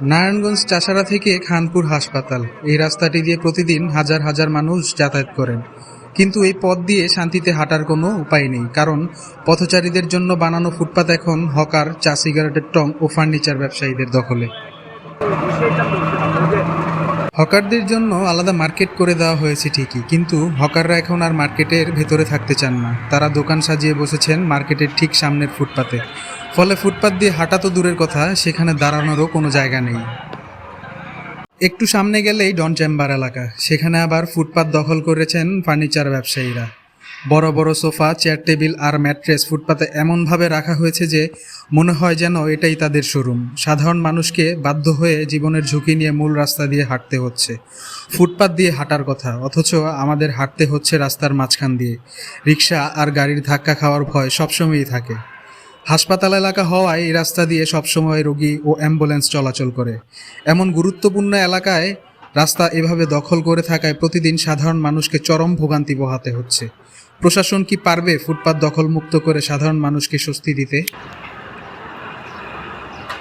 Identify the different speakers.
Speaker 1: নারায়ণগঞ্জ চাষারা থেকে খানপুর হাসপাতাল, এই রাস্তাটি দিয়ে প্রতিদিন হাজার হাজার মানুষ যাতায়াত করেন। কিন্তু এই পথ দিয়ে শান্তিতে হাঁটার কোনো উপায় নেই, কারণ পথচারীদের জন্য বানানো ফুটপাত এখন হকার, চা সিগারেটের টং ও ফার্নিচার ব্যবসায়ীদের দখলে। হকারদের জন্য আলাদা মার্কেট করে দেওয়া হয়েছে ঠিকই, কিন্তু হকাররা এখন আর মার্কেটের ভেতরে থাকতে চান না। তারা দোকান সাজিয়ে বসেছেন মার্কেটের ঠিক সামনের ফুটপাতে। ফলে ফুটপাত দিয়ে হাঁটা তো দূরের কথা, সেখানে দাঁড়ানোরও কোনো জায়গা নেই। একটু সামনে গেলেই ডন চেম্বার এলাকা, সেখানে আবার ফুটপাত দখল করেছেন ফার্নিচার ব্যবসায়ীরা। বড় বড় সোফা, চেয়ার টেবিল আর ম্যাট্রেস ফুটপাতে এমনভাবে রাখা হয়েছে যে মনে হয় যেন এটাই তাদের শোরুম। সাধারণ মানুষকে বাধ্য হয়ে জীবনের ঝুঁকি নিয়ে মূল রাস্তা দিয়ে হাঁটতে হচ্ছে। ফুটপাত দিয়ে হাঁটার কথা, অথচ আমাদের হাঁটতে হচ্ছে রাস্তার মাঝখান দিয়ে। রিক্সা আর গাড়ির ধাক্কা খাওয়ার ভয় সবসময়ই থাকে। হাসপাতাল এলাকা হওয়ায় এই রাস্তা দিয়ে সবসময় রোগী ও অ্যাম্বুলেন্স চলাচল করে। এমন গুরুত্বপূর্ণ এলাকায় রাস্তা এভাবে দখল করে থাকায় প্রতিদিন সাধারণ মানুষকে চরম ভোগান্তি পোহাতে হচ্ছে। প্রশাসন কি পারবে ফুটপাত দখলমুক্ত করে সাধারণ মানুষকে স্বস্তি দিতে?